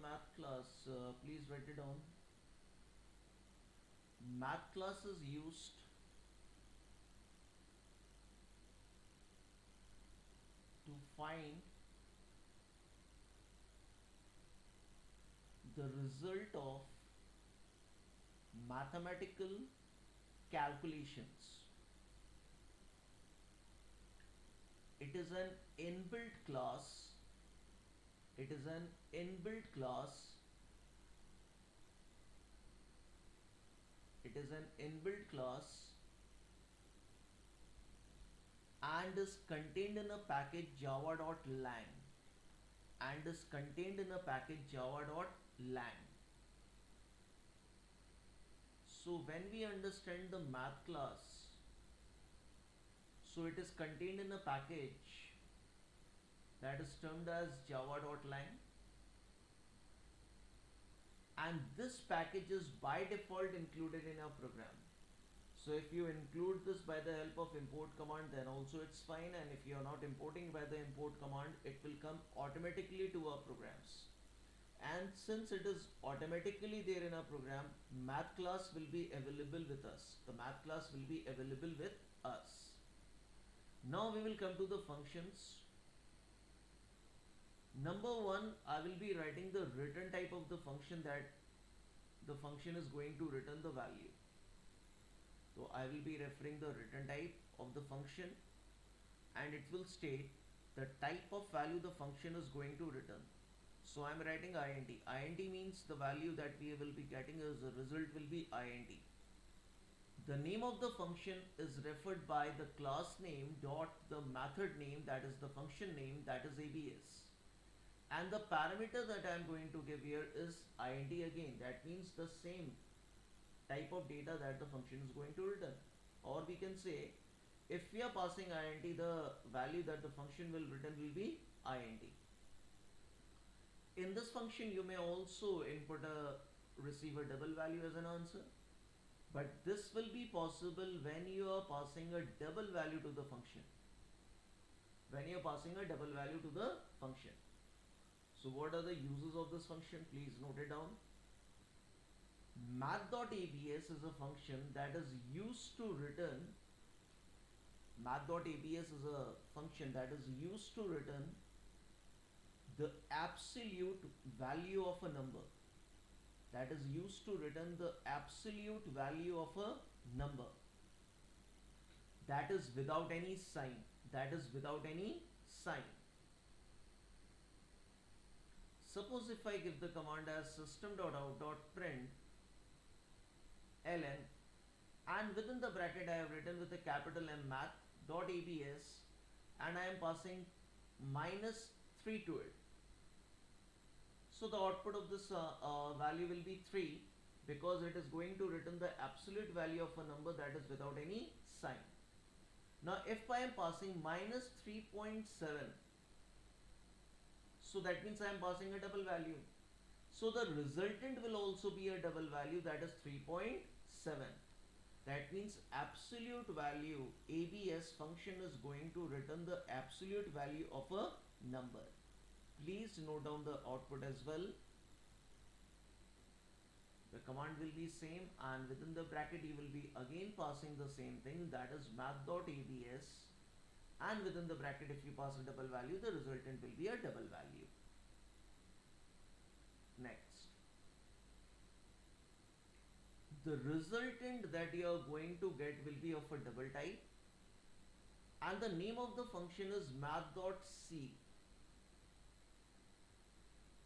math class, please write it down. Math class is used to find the result of mathematical calculations. It is an inbuilt class. It is an inbuilt class. It is an inbuilt class and is contained in a package java.lang and is contained in a package java.lang. So when we understand the math class, so it is contained in a package that is termed as java.lang, and this package is by default included in our program. So if you include this by the help of import command, then also it's fine, and if you are not importing by the import command, it will come automatically to our programs. And since it is automatically there in our program, math class will be available with us. The math class will be available with us. Now we will come to the functions. Number one, I will be writing the return type of the function, that the function is going to return the value. So I will be referring the return type of the function, and it will state the type of value the function is going to return. So I am writing int. Int means the value that we will be getting as a result will be int. The name of the function is referred by the class name dot the method name, that is the function name, that is ABS. And the parameter that I am going to give here is int again. That means the same type of data that the function is going to return. Or we can say, if we are passing int, the value that the function will return will be int. In this function, you may also input a receive a double value as an answer, but this will be possible when you are passing a double value to the function. When you are passing a double value to the function. So what are the uses of this function? Please note it down. Math.abs is a function that is used to return. Math.abs is a function that is used to return the absolute value of a number. That is used to return the absolute value of a number. That is without any sign. That is without any sign. Suppose if I give the command as system.out.print ln, and within the bracket I have written with a capital M math.abs, and I am passing -3 to it. So the output of this value will be 3, because it is going to return the absolute value of a number that is without any sign. Now if I am passing -3.7, so that means I am passing a double value. So the resultant will also be a double value, that is 3.7. That means absolute value, ABS function is going to return the absolute value of a number. Please note down the output as well. The command will be same, and within the bracket you will be again passing the same thing, that is math.abs, and within the bracket if you pass a double value, the resultant will be a double value. Next, the resultant that you are going to get will be of a double type, and the name of the function is math.c,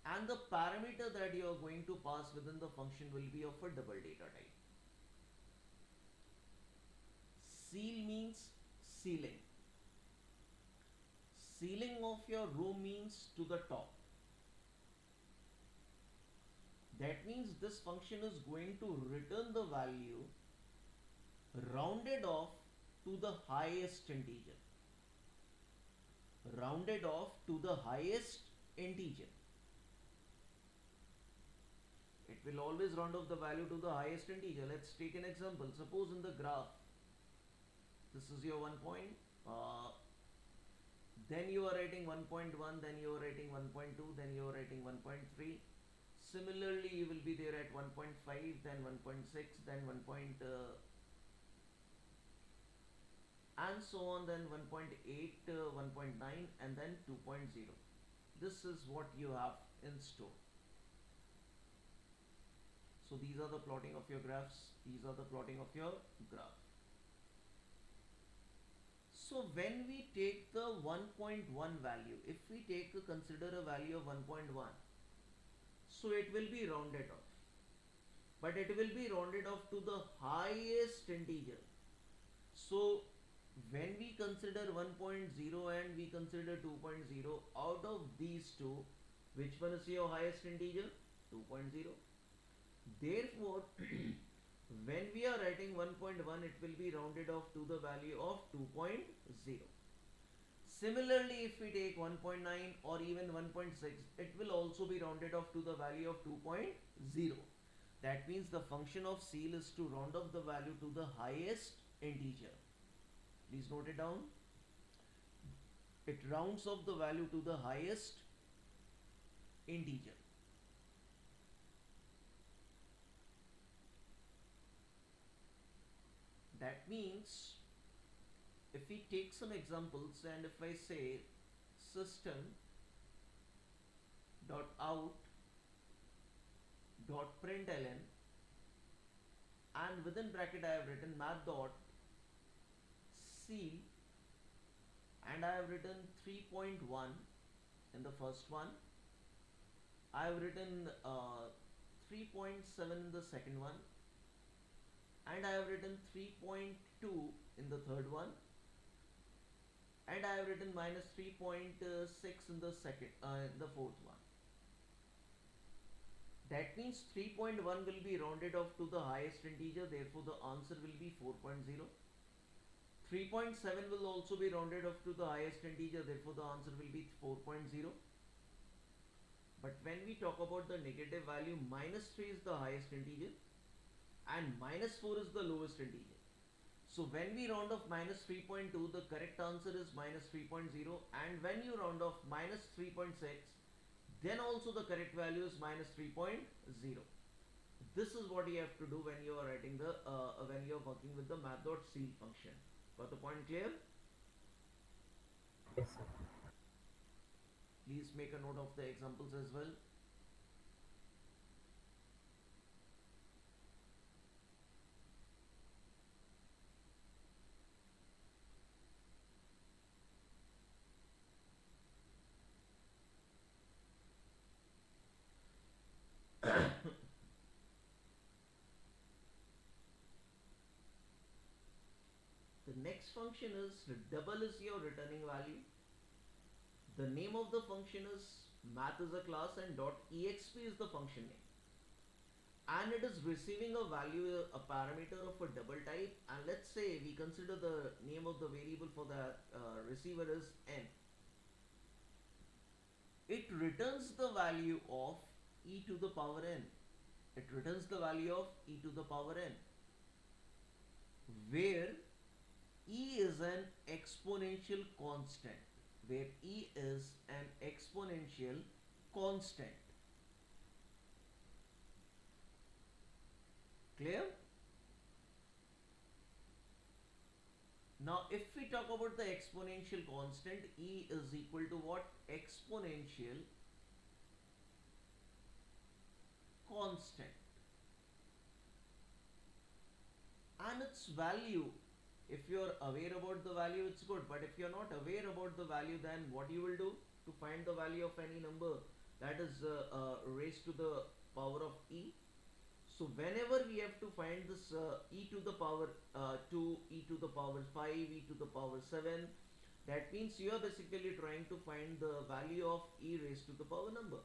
and the parameter that you are going to pass within the function will be of a double data type. Ceil means ceiling. Ceiling of your room means to the top. That means this function is going to return the value rounded off to the highest integer. Rounded off to the highest integer. It will always round off the value to the highest integer. Let's take an example. Suppose in the graph, this is your 1 point, then you are writing 1.1, then you are writing 1.2, then you are writing 1.3. Similarly, you will be there at 1.5, then 1.6, then 1. And so on, then 1.8, 1.9, and then 2.0. This is what you have in store. So these are the plotting of your graphs. These are the plotting of your graph. So when we take the 1.1 value, if we consider a value of 1.1, so it will be rounded off. But it will be rounded off to the highest integer. So when we consider 1.0 and we consider 2.0, out of these two, which one is your highest integer? 2.0. Therefore, when we are writing 1.1, it will be rounded off to the value of 2.0. Similarly, if we take 1.9 or even 1.6, it will also be rounded off to the value of 2.0. That means the function of ceil is to round off the value to the highest integer. Please note it down. It rounds off the value to the highest integer. That means if we take some examples, and if I say system dot out dot println, and within bracket I have written math dot ceil, and I have written 3.1 in the first one, I have written 3.7 in the second one, and I have written 3.2 in the third one, and I have written minus 3.6 in the fourth one. That means 3.1 will be rounded off to the highest integer, therefore the answer will be 4.0. 3.7 will also be rounded off to the highest integer, therefore the answer will be 4.0. But when we talk about the negative value, minus 3 is the highest integer and minus 4 is the lowest integer. So when we round off minus 3.2, the correct answer is minus 3.0, and when you round off minus 3.6, then also the correct value is minus 3.0. This is what you have to do when you are writing the when you are working with the math.ceil function. Got the point clear? Yes, sir. Please make a note of the examples as well. The next function is double is your returning value. The name of the function is math is a class, and .exp is the function name, and it is receiving a value, a parameter of a double type, and let's say we consider the name of the variable for the receiver is n. It returns the value of e to the power n. It returns the value of e to the power n, where e is an exponential constant, where e is an exponential constant. Clear? Now if we talk about the exponential constant, e is equal to what? Exponential constant. And its value, if you are aware about the value, it's good, but if you are not aware about the value, then what you will do to find the value of any number that is raised to the power of e? So whenever we have to find this e to the power 2, e to the power 5, e to the power 7, that means you are basically trying to find the value of e raised to the power number.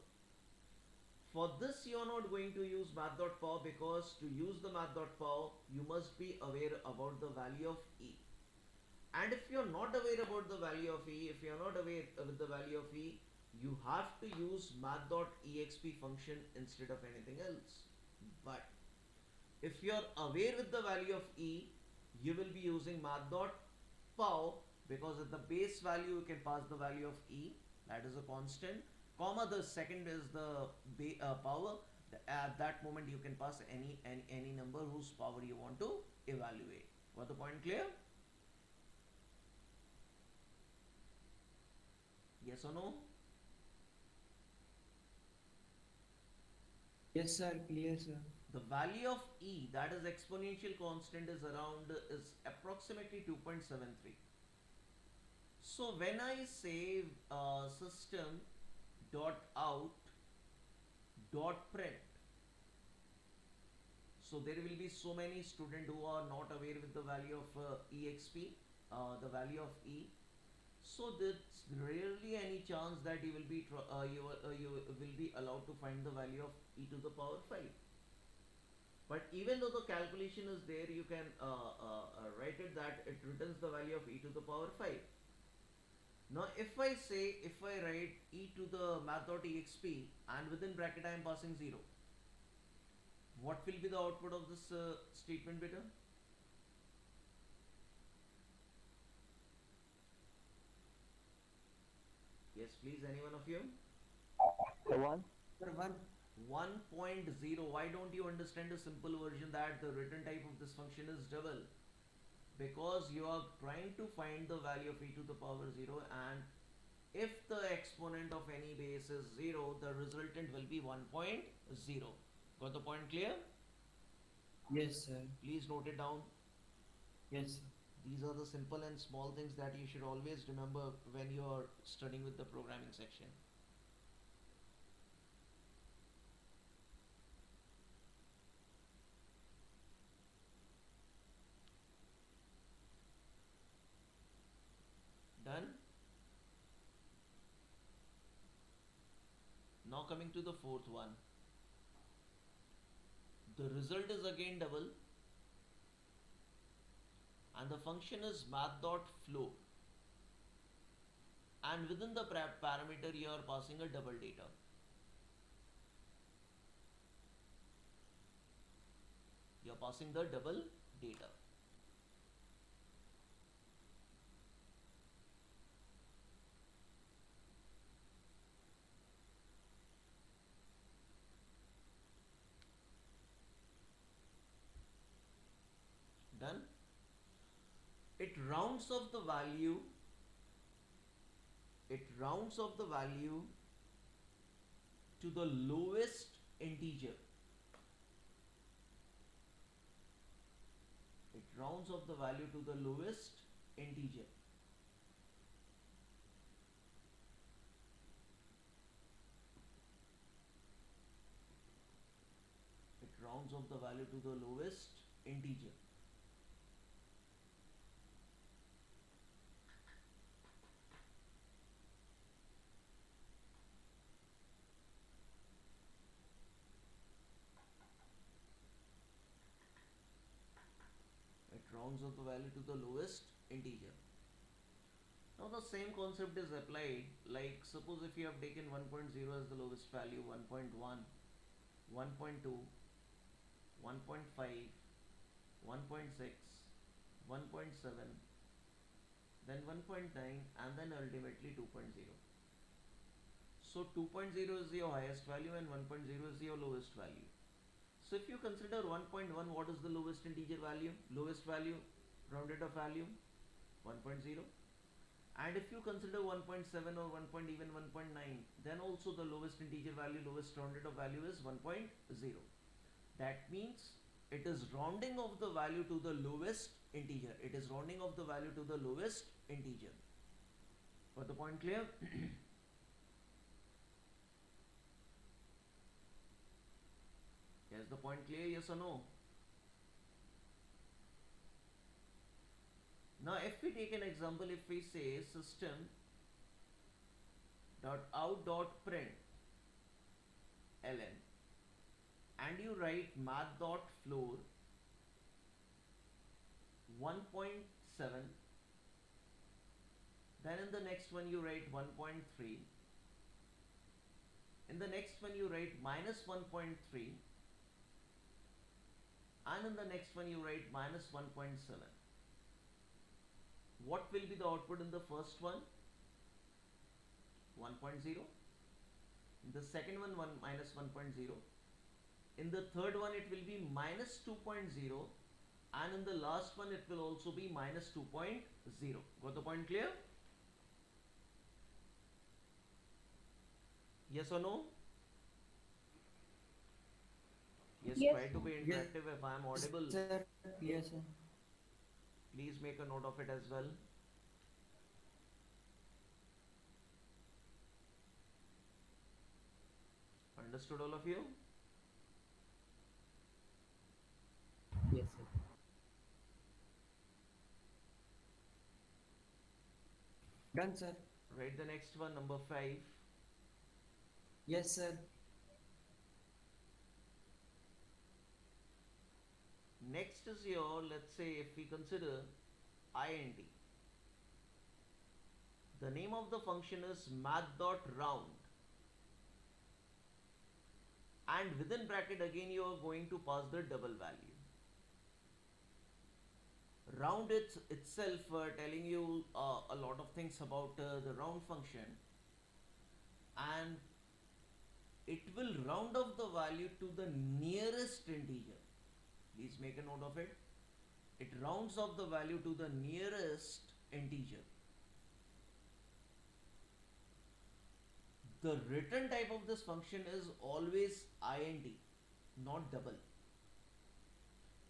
For this you are not going to use math.pow, because to use the math.pow you must be aware about the value of e. And if you are not aware about the value of e, if you are not aware with the value of e, you have to use math.exp function instead of anything else. But if you are aware with the value of e, you will be using math.pow, because at the base value you can pass the value of e, that is a constant, comma the second is the power, at that moment you can pass any number whose power you want to evaluate. Got the point clear? Yes or no? Yes, sir. Clear, sir. The value of e, that is exponential constant, is approximately 2.73. So when I say system dot out dot print, so there will be so many students who are not aware with the value of exp, the value of e. So there's rarely any chance that you will be you will be allowed to find the value of e to the power 5. But even though the calculation is there, you can write it that it returns the value of e to the power 5. Now if I write e to the math.exp and within bracket I am passing 0, what will be the output of this statement beta? Yes, please, any one of you? One. Sir, one. 1.0. Why don't you understand a simple version that the return type of this function is double? Because you are trying to find the value of e to the power 0, and if the exponent of any base is 0, the resultant will be 1.0. Got the point clear? Yes, sir. Please note it down. Yes, sir. These are the simple and small things that you should always remember when you are studying with the programming section. Done? Now coming to the fourth one. The result is again double and the function is math.flow, and within the parameter you are passing a double data. You are passing the double data. Done? It rounds off the value. It rounds off the value to the lowest integer. It rounds off the value to the lowest integer. It rounds off the value to the lowest integer. It rounds off the value to the lowest integer. Now the same concept is applied, like suppose if you have taken 1.0 as the lowest value, 1.1, 1.2, 1.5, 1.6, 1.7, then 1.9, and then ultimately 2.0. So 2.0 is your highest value and 1.0 is your lowest value. So if you consider 1.1, what is the lowest integer value? Lowest value, rounded off value, 1.0. And if you consider 1.7 or 1. Even 1.9, then also the lowest integer value, lowest rounded off value is 1.0. That means it is rounding off the value to the lowest integer. It is rounding off the value to the lowest integer. Got the point clear? Is the point clear? Yes or no? Now if we take an example, if we say system dot out dot print ln, and you write math dot floor 1.7, then in the next one you write 1.3, in the next one you write minus 1.3, and in the next one you write minus 1.7. What will be the output in the first one? 1.0. In the second one, minus 1.0. In the third one it will be minus 2.0, and in the last one it will also be minus 2.0. Got the point clear? Yes or no? Yes, Yes. try to be Yes, interactive. If I am audible, sir. Clear, sir. please make a note of it as well. Understood, all of you? Yes, sir. Done, sir. Write the next one, number 5. Yes, sir. Next is your, let's say, if we consider int. The name of the function is math.round, and within bracket again you are going to pass the double value. Round itself telling you a lot of things about the round function, and it will round off the value to the nearest integer. Please make a note of it. It rounds off the value to the nearest integer. The return type of this function is always int, not double.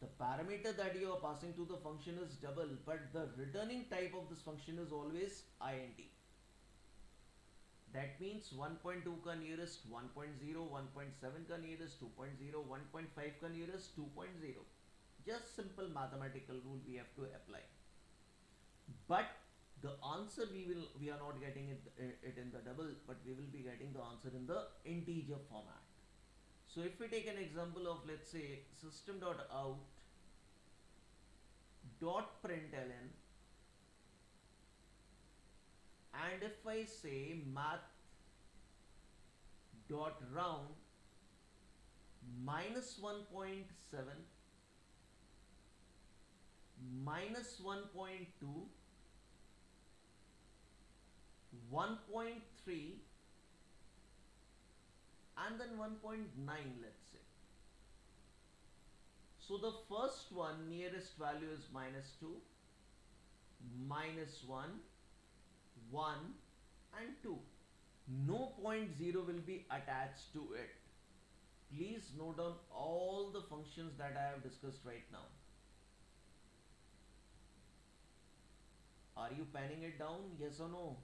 The parameter that you are passing to the function is double, but the returning type of this function is always int. That means 1.2 ka nearest 1.0, 1.7 ka nearest 2.0, 1.5 ka nearest 2.0. Just simple mathematical rule we have to apply. But the answer we are not getting it in the double, but we will be getting the answer in the integer format. So if we take an example of, let's say, system.out dot println, and if I say math dot round minus 1.7 minus 1.2 1.3 and then 1.9, let's say. So the first one nearest value is minus 2, minus 1, 1 and 2. No 0 will be attached to it. Please note down all the functions that I have discussed right now. Are you penning it down? Yes or no?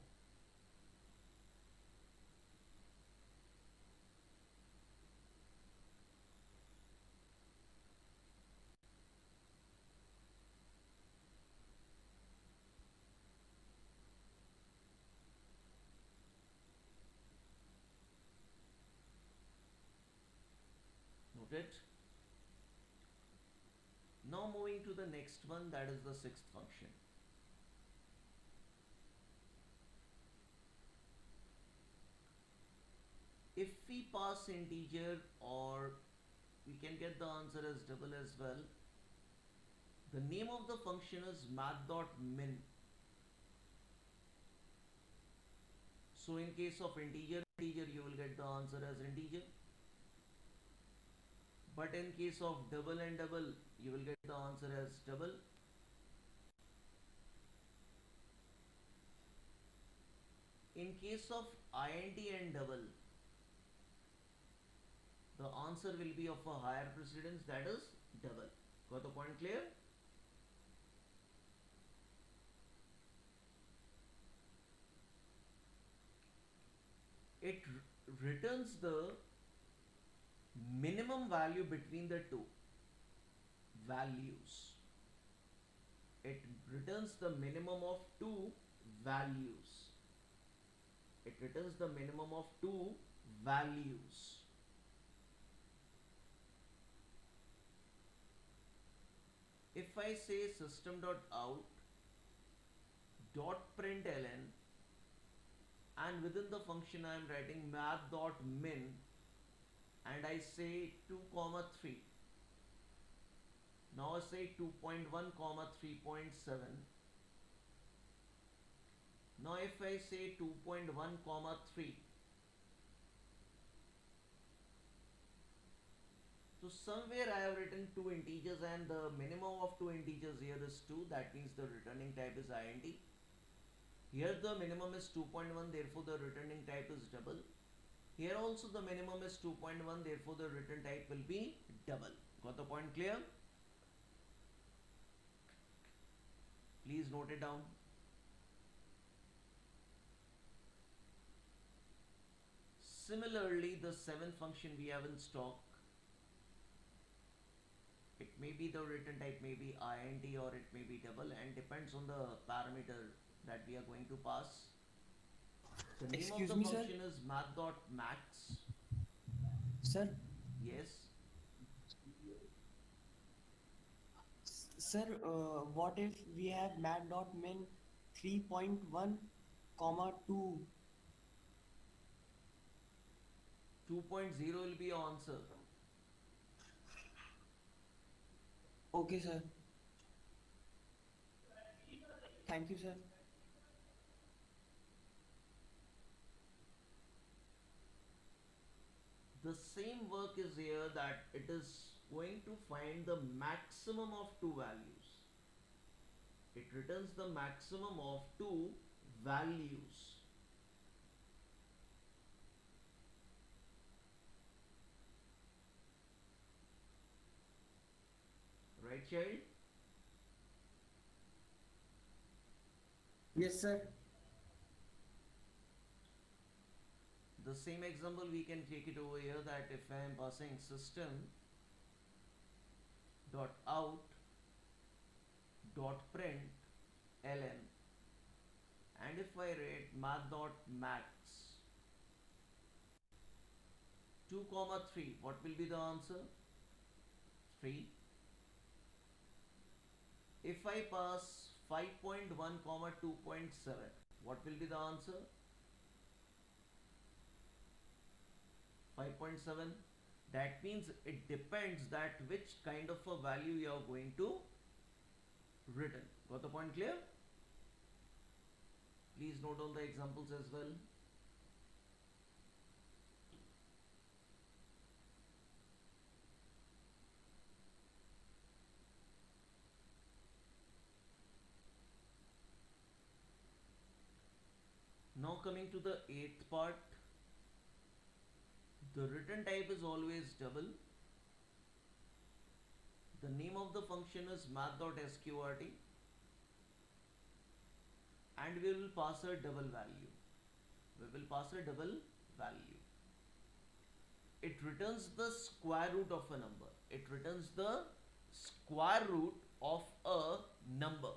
Noted. Now moving to the next one, that is the sixth function. If we pass integer, or we can get the answer as double as well. The name of the function is math.min. So in case of integer you will get the answer as integer. But in case of double and double, you will get the answer as double. In case of int and double, the answer will be of a higher precedence, that is double. Got the point clear? It returns the minimum value between the two values. It returns the minimum of two values. It returns the minimum of two values. If I say system.out.println, and within the function I am writing math.min, and I say 2 comma 3. Now I say 2.1 comma 3.7. Now if I say 2.1 comma 3, So somewhere I have written two integers and the minimum of two integers here is 2. That means the returning type is int. Here the minimum is 2.1, therefore the returning type is double. Here also the minimum is 2.1, therefore the return type will be double. Got the point clear? Please note it down. Similarly, the seventh function we have in stock, it may be the return type may be int or it may be double and depends on the parameter that we are going to pass. The name Excuse of the me, sir? function is math.max. Sir, Yes. sir, what if we have mat.min 3.1 comma 2? 2.0 will be your answer. Okay, sir. Thank you, sir. The same work is here that it is going to find the maximum of two values. It returns the maximum of two values. Right, child? Yes, sir. The same example we can take it over here, that if I am passing system dot out dot print ln, and if I write math dot max 2 comma 3, what will be the answer? 3. If I pass 5.1 comma 2.7, what will be the answer? 5.7. That means it depends that which kind of a value you are going to return. Got the point clear? Please note on the examples as well. Now coming to the eighth part, the return type is always double. The name of the function is math.sqrt and we will pass a double value. We will pass a double value. It returns the square root of a number. It returns the square root of a number.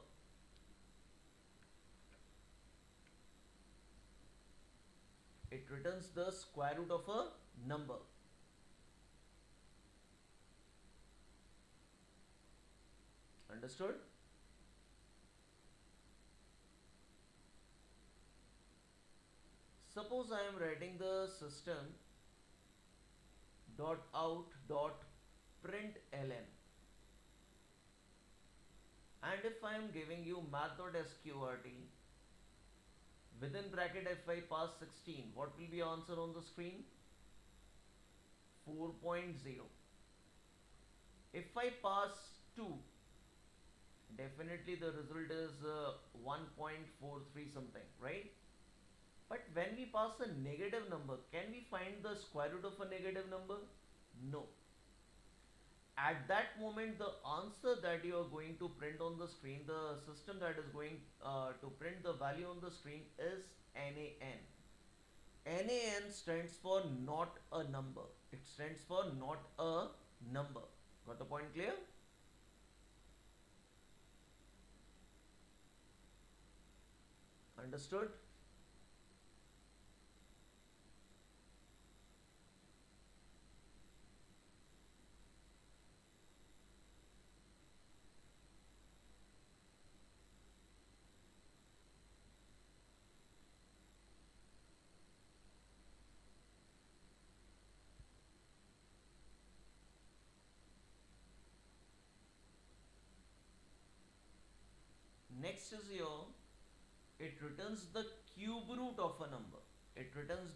It returns the square root of a number. Understood? Suppose I am writing the system dot out dot print ln, and if I am giving you math.sqrt, within bracket if I pass 16, what will be answer on the screen? 4.0. If I pass 2, definitely the result is 1.43 something, right? But when we pass a negative number, can we find the square root of a negative number? No. At that moment, the answer that you are going to print on the screen, the system that is going to print the value on the screen is NaN. NaN stands for not a number. It stands for not a number. Got the point clear? Understood? Next is your, it returns the cube root of a number. It returns